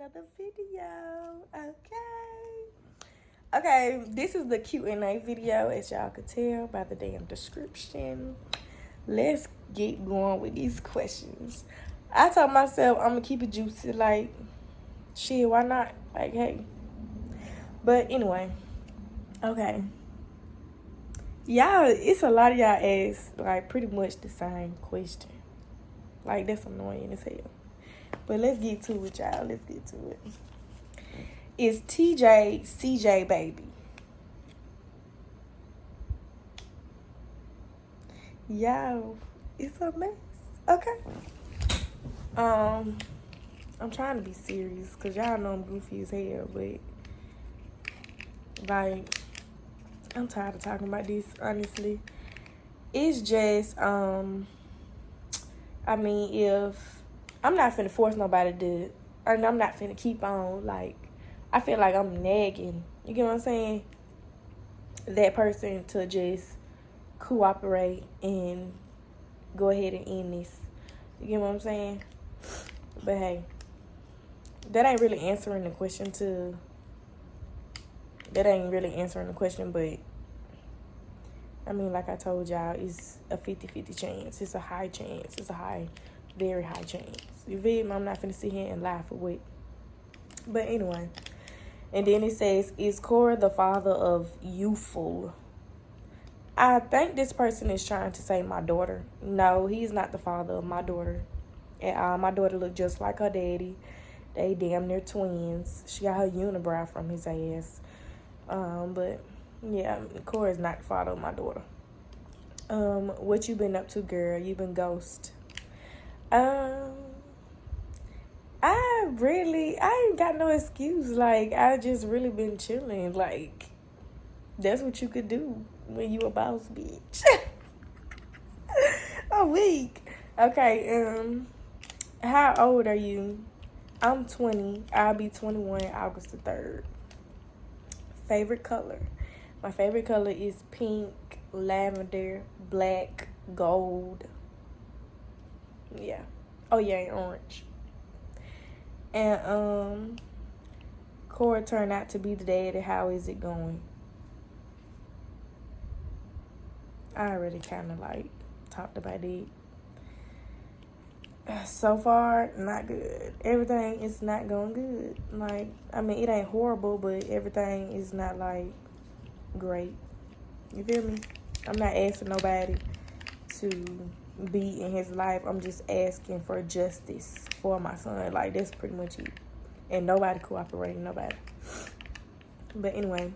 another video. Okay, this is the Q&A video, as y'all could tell by the damn description. Let's get going with these questions. I told myself I'm gonna keep it juicy, like, shit, why not? Like, hey. But anyway, okay. Y'all, it's a lot of y'all ask, like, pretty much the same question. Like, that's annoying as hell. But let's get to it, y'all. Let's get to it. Is TJ CJ baby? Y'all, it's a mess. Okay. I'm trying to be serious because y'all know I'm goofy as hell, but like, I'm tired of talking about this, honestly. It's just, I mean, if I'm not finna force nobody to, and I'm not finna keep on, like, I feel like I'm nagging, you get what I'm saying? That person to just cooperate and go ahead and end this. You get what I'm saying? But hey, that ain't really answering the question but I mean, like I told y'all, it's a 50-50 chance. It's a high chance. It's a high, very high chance. You feel me? I'm not finna sit here and lie for what. But anyway. And then it says, is Cora the father of Youthful? I think this person is trying to say my daughter. No, he's not the father of my daughter at all. My daughter look just like her daddy. They damn near twins. She got her unibrow from his ass. But yeah, Cora's not the father of my daughter. What you been up to, girl? You been ghost. I ain't got no excuse. Like, I just really been chilling. Like, that's what you could do when you a boss bitch. A week. Okay, how old are you? I'm 20. I'll be 21 August the 3rd. Favorite color? My favorite color is pink, lavender, black, gold. Yeah. Oh, yeah, and orange. And, Cora turned out to be the daddy. How is it going? I already kind of, like, talked about it. So far, not good. Everything is not going good. Like, I mean, it ain't horrible, but everything is not, like, great. You feel me? I'm not asking nobody to be in his life. I'm just asking for justice for my son. Like, that's pretty much it. And nobody cooperating, nobody. But anyway,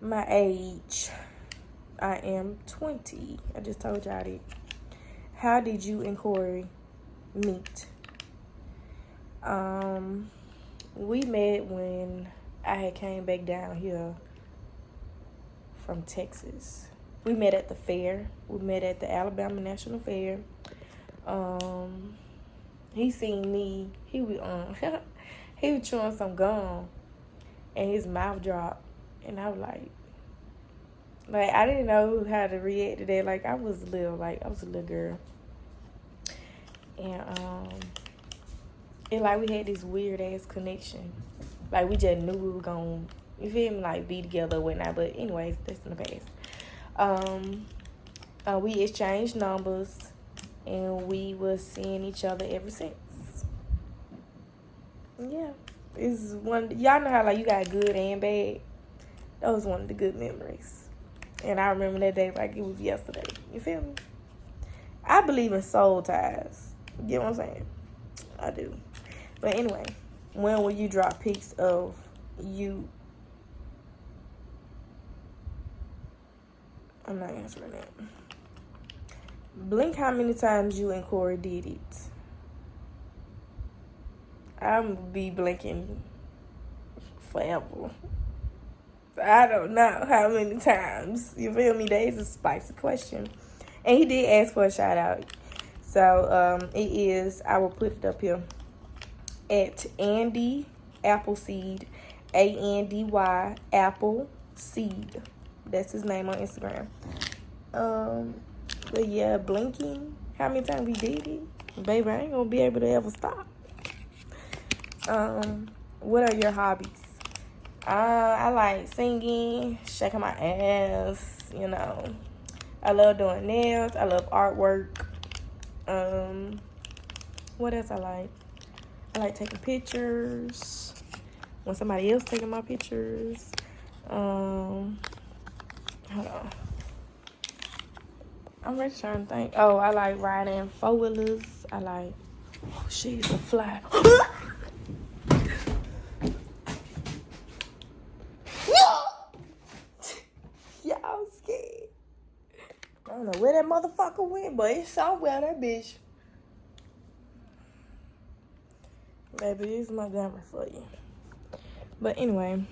my age, I am 20. I just told y'all that. How did you and Corey meet? We met when I had came back down here from Texas. We met at the fair. We met at the Alabama National Fair. He seen me. He was he was chewing some gum, and his mouth dropped, and I was like I didn't know how to react to that. Like, I was a little girl, and it like we had this weird ass connection. Like, we just knew we were gonna, you feel me, like, be together or whatnot. But anyways, that's in the past. We exchanged numbers, and we was seeing each other ever since. Yeah, it's one. Y'all know how, like, you got good and bad. That was one of the good memories, and I remember that day like it was yesterday. You feel me? I believe in soul ties. You know what I'm saying? I do. But anyway, when will you drop pics of you? I'm not answering that. Blink how many times you and Corey did it. I'm gonna be blinking forever. I don't know how many times. You feel me? That is a spicy question. And he did ask for a shout out. So it is, I will put it up here, at Andy Appleseed, Andy Appleseed. That's his name on Instagram. But yeah, blinking. How many times we did it? Baby, I ain't gonna be able to ever stop. What are your hobbies? I like singing, shaking my ass, you know. I love doing nails. I love artwork. What else I like? I like taking pictures. When somebody else taking my pictures. Hold on. I'm really trying to think. Oh, I like riding four-wheelers. I like... Oh, she's a fly. Y'all scared. I don't know where that motherfucker went, but it's somewhere, that bitch. Baby, this is Montgomery for you. But anyway,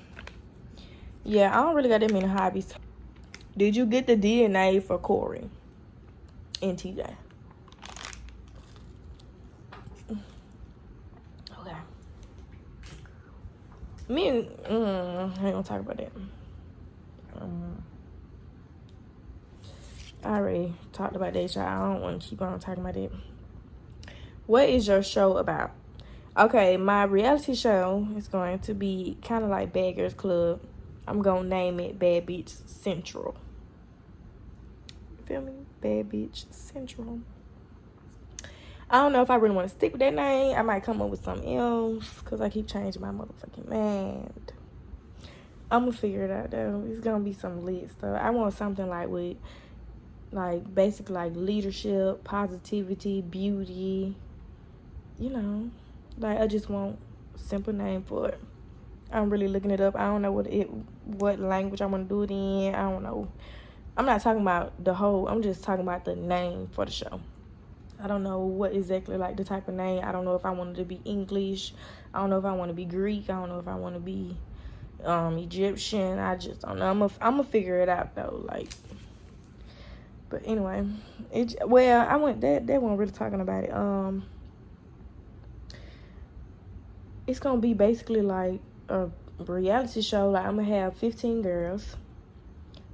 yeah, I don't really got that many hobbies. Did you get the DNA for Corey and TJ? Okay. I ain't gonna talk about that. I already talked about that, y'all. I don't want to keep on talking about it. What is your show about? Okay, my reality show is going to be kind of like Bad Girls Club. I'm going to name it Bad Bitch Central. You feel me? Bad Bitch Central. I don't know if I really want to stick with that name. I might come up with something else because I keep changing my motherfucking mind. I'm going to figure it out, though. It's going to be some lit stuff. I want something like with, like, basically like leadership, positivity, beauty, you know. Like, I just want a simple name for it. I'm really looking it up. I don't know what language I want to do it in. I don't know. I'm not talking about the whole. I'm just talking about the name for the show. I don't know what exactly, like, the type of name. I don't know if I want it to be English. I don't know if I want to be Greek. I don't know if I want to be Egyptian. I just don't know. I'm gonna figure it out, though. Like, but anyway, I went. They weren't really talking about it. It's gonna be basically like a reality show. Like, I'm gonna have 15 girls,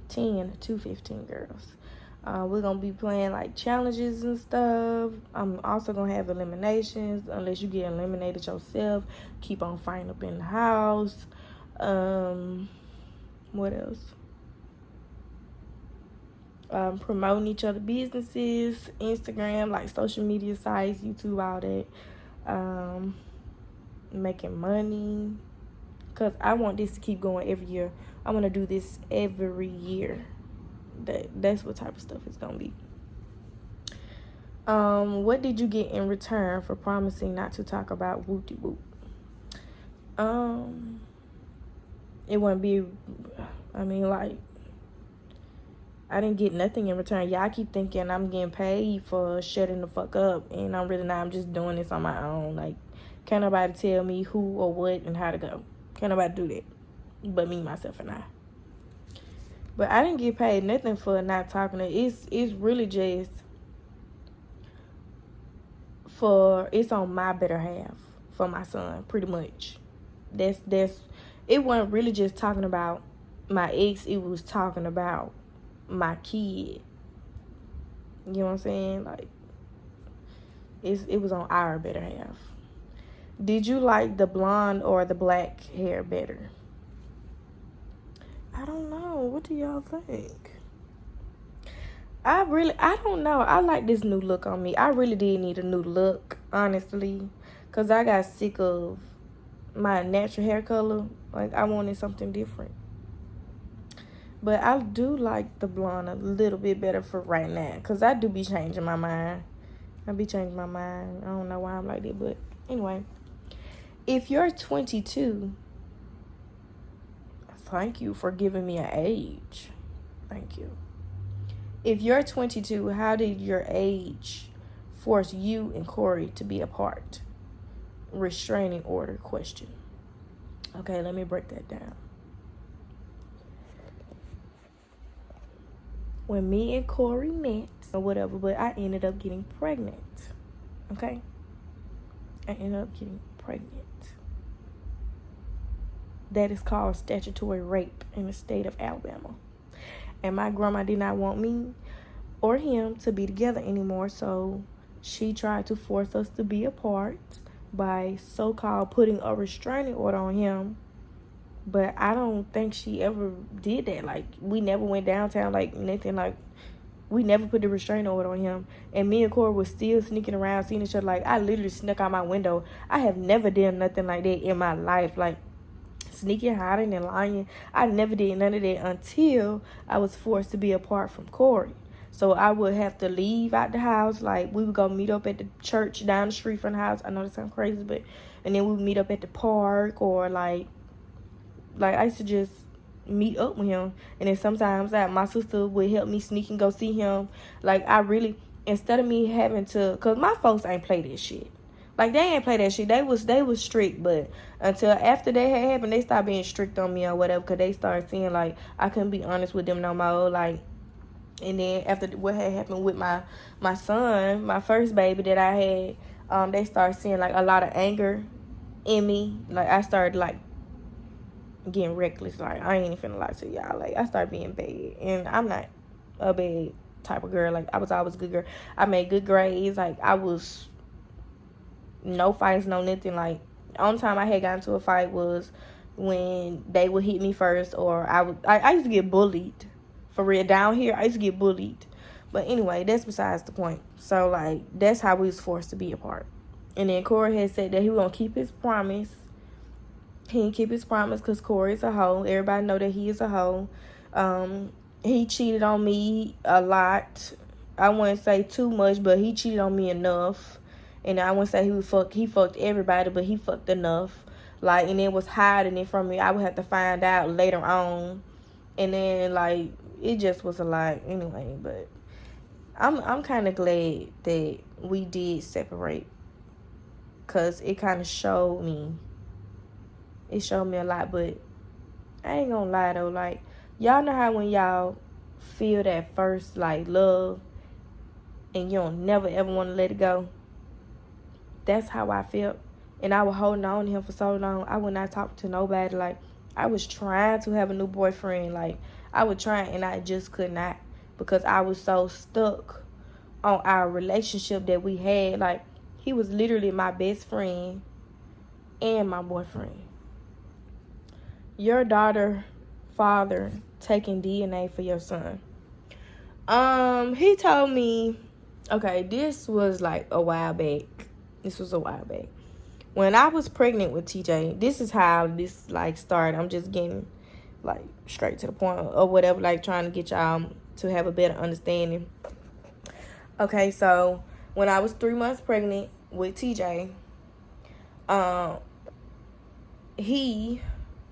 10 to 15 girls. We're gonna be playing like challenges and stuff. I'm also gonna have eliminations. Unless you get eliminated yourself, keep on fighting up in the house. What else? Promoting each other businesses, Instagram, like social media sites, YouTube, all that. Making money, because I want this to keep going every year. I want to do this every year. That's what type of stuff it's gonna be. What did you get in return for promising not to talk about whoopty whoop? It wouldn't be, I mean, like, I didn't get nothing in return. Y'all keep thinking I'm getting paid for shutting the fuck up, and I'm really not. I'm just doing this on my own. Like, can't nobody tell me who or what and how to go. Can't nobody do that but me, myself, and I. But I didn't get paid nothing for not talking to. It's really just it's on my better half for my son, pretty much. That's it wasn't really just talking about my ex. It was talking about my kid. You know what I'm saying? Like, it was on our better half. Did you like the blonde or the black hair better? I don't know. What do y'all think? I don't know. I like this new look on me. I really did need a new look, honestly, because I got sick of my natural hair color. Like, I wanted something different. But I do like the blonde a little bit better for right now, because I do be changing my mind. I don't know why I'm like that, but anyway. If you're 22, thank you for giving me an age. Thank you. If you're 22, how did your age force you and Corey to be apart? Restraining order question. Okay, let me break that down. When me and Corey met, or whatever, but I ended up getting pregnant. Okay? I ended up getting pregnant. That is called statutory rape in the state of Alabama. And my grandma did not want me or him to be together anymore, so she tried to force us to be apart by so-called putting a restraining order on him. But I don't think she ever did that. Like, we never went downtown, like, nothing. Like, we never put the restraining order on him. And me and Corey was still sneaking around, seeing each other. Like, I literally snuck out my window. I have never done nothing like that in my life. Like, sneaking, hiding, and lying. I never did none of that until I was forced to be apart from Corey. So I would have to leave out the house. Like, we would go meet up at the church down the street from the house. I know that sounds crazy, but... And then we would meet up at the park, or, like I used to just meet up with him. And then sometimes my sister would help me sneak and go see him. Like, I really... Instead of me having to... Because my folks ain't play this shit. Like, they ain't play that shit. They was strict, but until after that had happened, they stopped being strict on me or whatever, because they started seeing, like, I couldn't be honest with them no more. Like, and then after what had happened with my son, my first baby that I had, they started seeing, like, a lot of anger in me. Like, I started, like, getting reckless. Like, I ain't even finna lie to y'all. Like, I started being bad, and I'm not a bad type of girl. Like, I was always a good girl. I made good grades. Like, I was... No fights, no nothing. Like, the only time I had gotten into a fight was when they would hit me first, or I used to get bullied. For real, down here, I used to get bullied. But anyway, that's besides the point. So, like, that's how we was forced to be apart. And then Corey had said that he was going to keep his promise. He didn't keep his promise because Corey's a hoe. Everybody know that he is a hoe. He cheated on me a lot. I wouldn't say too much, but he cheated on me enough. And I wouldn't say he fucked everybody, but he fucked enough. Like, and it was hiding it from me. I would have to find out later on. And then, like, it just was a lot anyway. But I'm kind of glad that we did separate, because it kind of showed me. It showed me a lot, but I ain't gonna lie, though. Like, y'all know how when y'all feel that first, like, love, and you don't never, ever want to let it go? That's how I felt. And I was holding on to him for so long. I would not talk to nobody. Like, I was trying to have a new boyfriend. Like, I would try, and I just could not, because I was so stuck on our relationship that we had. Like, he was literally my best friend and my boyfriend. Your daughter, father, taking DNA for your son. He told me, okay, this was like a while back. When I was pregnant with TJ, this is how this, like, started. I'm just getting, like, straight to the point or whatever, like, trying to get y'all to have a better understanding. Okay, so when I was 3 months pregnant with TJ,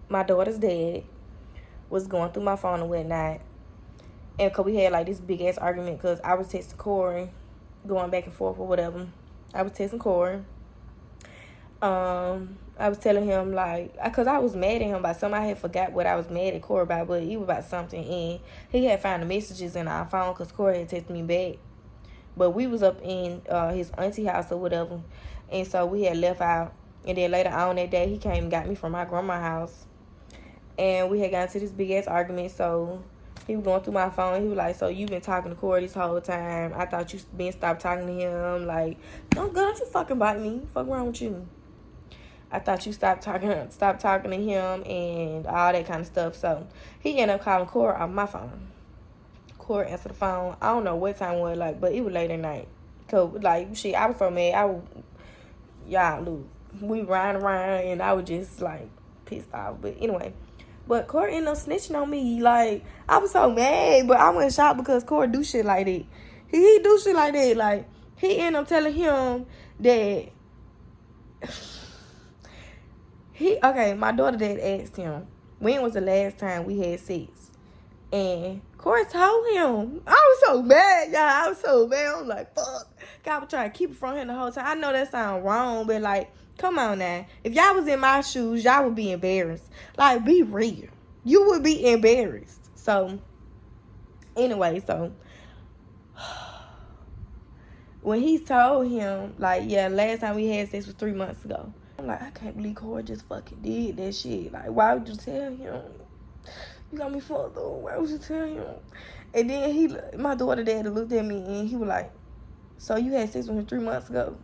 my daughter's dad, was going through my phone and whatnot. And because we had, like, this big-ass argument, because I was texting Corey, going back and forth or whatever. I was texting Corey. I was telling him, like, because I was mad at him about something. I had forgot what I was mad at Corey about, but it was about something. And he had found the messages in our phone because Corey had texted me back. But we was up in his auntie house or whatever. And so we had left out. And then later on that day, he came and got me from my grandma's house. And we had gotten into this big-ass argument. So he was going through my phone. He was like, so you been talking to Corey this whole time. I thought you been stopped talking to him. Like, don't you fucking bite me. Fuck wrong with you. I thought you stopped talking to him and all that kind of stuff. So he ended up calling Corey off my phone. Corey answered the phone. I don't know what time it was, like, but it was late at night. Cause, like, shit, I was so mad. Look, we riding around and I was just, like, pissed off. But anyway. But Corey ended up snitching on me. Like, I was so mad, but I wasn't shocked because Corey do shit like that. He do shit like that. Like, he ended up telling him that my daughter dad asked him, when was the last time we had sex? And Corey told him. I was so mad, y'all. I was so mad. I'm like, fuck. God was trying to keep it from him the whole time. I know that sounds wrong, but, like, come on now. If y'all was in my shoes, y'all would be embarrassed. Like, be real. You would be embarrassed. So, anyway, when he told him, like, yeah, last time we had sex was 3 months ago. I'm like, I can't believe Corey just fucking did that shit. Like, why would you tell him? You got me fucked up. Why would you tell him? And then my daughter dad looked at me and he was like, so you had sex with him 3 months ago?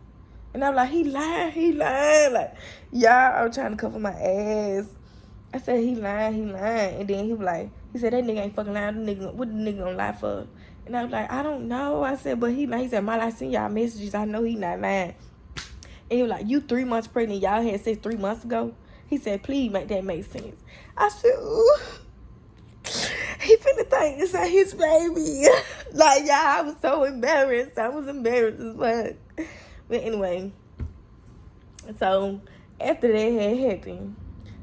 And I'm like, he lying. Like, y'all, I'm trying to cover my ass. I said, he lying. And then he was like, he said, that nigga ain't fucking lying. What the nigga gonna lie for? And I was like, I don't know. I said, but he lying. He said, Mollie, I seen y'all messages. I know he not lying. And he was like, you 3 months pregnant. Y'all had sex 3 months ago? He said, please make that make sense. I said, ooh. He finna think this ain't his baby. Like, y'all, I was so embarrassed. I was embarrassed as fuck. But anyway, so after that had happened,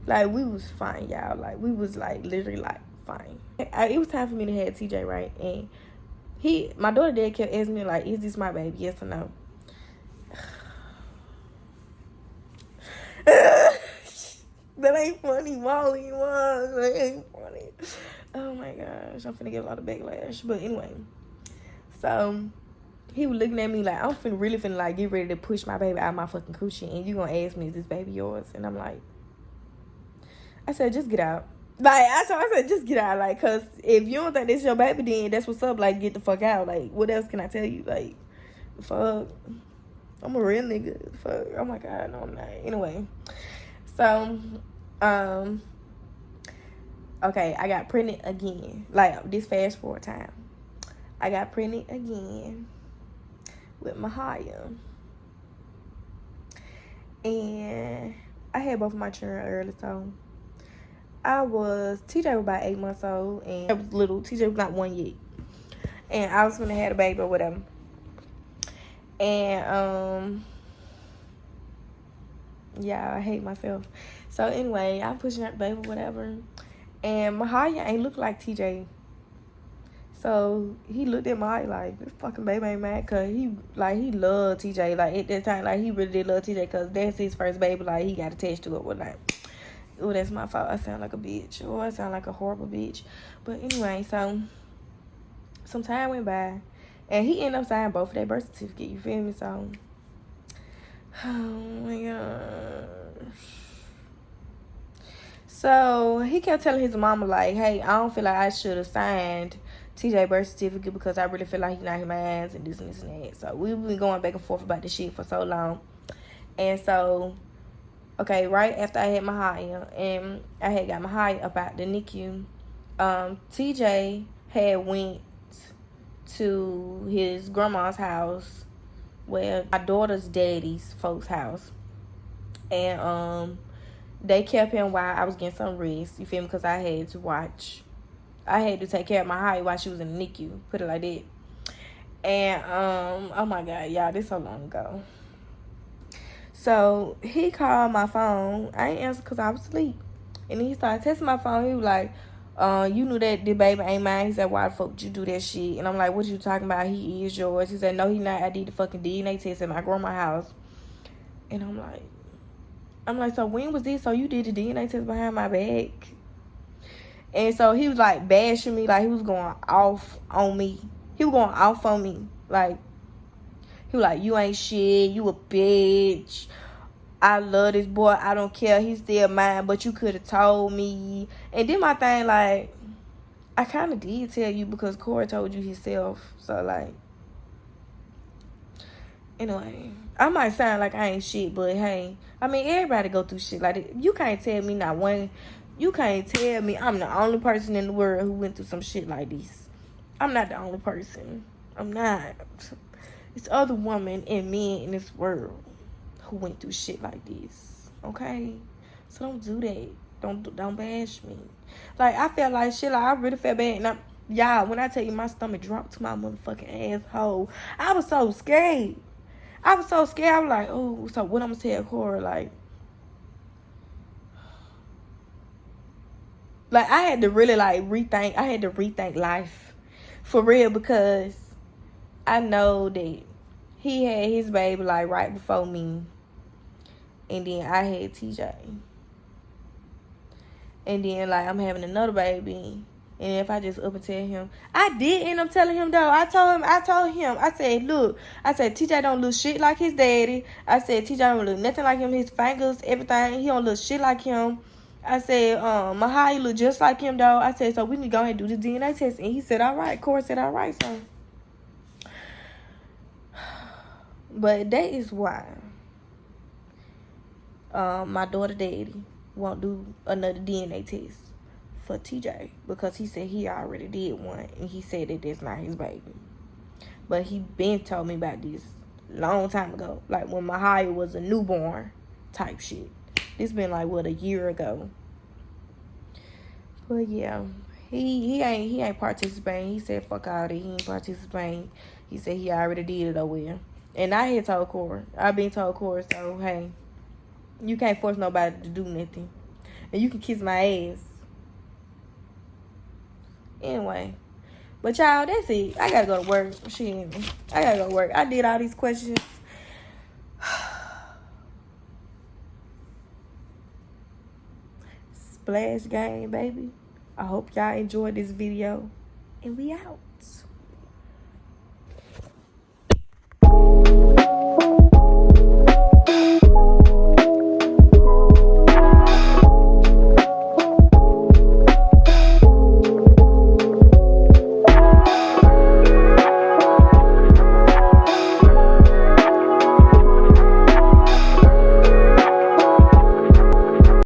like, we was fine, y'all. Like, we was, like, literally, like, fine. It was time for me to have TJ, right? And my daughter dad kept asking me, like, is this my baby? Yes or no? That ain't funny, Mollie. That ain't funny. Oh, my gosh. I'm finna get a lot of backlash. But anyway, so he was looking at me like, I'm really finna, like, get ready to push my baby out of my fucking coochie. And you gonna ask me, is this baby yours? And I'm like, I said, just get out. Like, I said, just get out. Like, because if you don't think this your baby, then that's what's up. Like, get the fuck out. Like, what else can I tell you? Like, fuck. I'm a real nigga. Fuck. Oh, my God. No, I'm not. Anyway. So, okay, I got pregnant again. Like, this fast forward time. I got pregnant again with Molliè. And I had both of my children early, so TJ was about 8 months old, and I was little. TJ was not 1 yet. And I was gonna have a baby or whatever. And, yeah, I hate myself. So anyway, I'm pushing out the baby, whatever. And Molliè ain't look like TJ. So he looked at Molliè like, this fucking baby ain't mad, cause he loved TJ. Like, at that time, like, he really did love TJ, cause that's his first baby. Like, he got attached to it one night. Oh, that's my fault. I sound like a bitch. Oh, I sound like a horrible bitch. But anyway, so some time went by, and he ended up signing both of their birth certificate. You feel me? So, oh my gosh. So he kept telling his mama, like, hey, I don't feel like I should have signed TJ birth certificate because I really feel like he not his ass and this and this and that. So we've been going back and forth about this shit for so long. And so, okay, right after I had Molliè and I had got Molliè up out the NICU, TJ had went to his grandma's house, well, my daughter's daddy's folks' house. And they kept him while I was getting some rest. You feel me? Because I had to take care of Molliè while she was in the NICU. Put it like that. And, oh my God, y'all, this so long ago. So, he called my phone. I ain't answer because I was asleep. And then he started testing my phone. He was like, you knew that the baby ain't mine. He said, why the fuck did you do that shit? And I'm like, what you talking about? He is yours. He said, no, he not. I did the fucking DNA test at my grandma's house. And I'm like, so when was this? So you did the DNA test behind my back? And so he was like bashing me, like he was going off on me. He was going off on me. Like, he was like, you ain't shit, you a bitch. I love this boy, I don't care, he's still mine, but you could have told me. And then my thing, like, I kind of did tell you because Corey told you himself. So, like, anyway, I might sound like I ain't shit, but hey, I mean, everybody go through shit like that. You can't tell me not one. You can't tell me I'm the only person in the world who went through some shit like this. I'm not the only person. I'm not. It's other women and men in this world who went through shit like this. Okay? So don't do that. Don't bash me. Like, I felt like shit. Like, I really felt bad. And y'all, when I tell you my stomach dropped to my motherfucking asshole, I was so scared. I was like, oh, so what I'm gonna tell Cora? Like, I had to really, like, rethink. I had to rethink life. For real, because I know that he had his baby, like, right before me. And then I had TJ. And then, like, I'm having another baby. And if I just up and tell him, I did end up telling him, though. I told him, I said, look, TJ don't look shit like his daddy. I said, TJ don't look nothing like him. His fingers, everything, he don't look shit like him. I said, Molliè look just like him, though. I said, so we need to go ahead and do the DNA test. And he said, all right. Corey said, all right, so. But that is why my daughter daddy won't do another DNA test for TJ because he said he already did one and he said that that's not his baby. But he been told me about this long time ago, like when Molliè was a newborn type shit. This been like what, a year ago. But yeah, he ain't participating. He said fuck all that. He ain't participating. He said he already did it over. And I had told Cora. I've been told Cora, so hey, you can't force nobody to do nothing. And you can kiss my ass. Anyway. But y'all, that's it. I gotta go to work. Shit. I gotta go to work. I did all these questions. SplashGang, baby. I hope y'all enjoyed this video. And we out.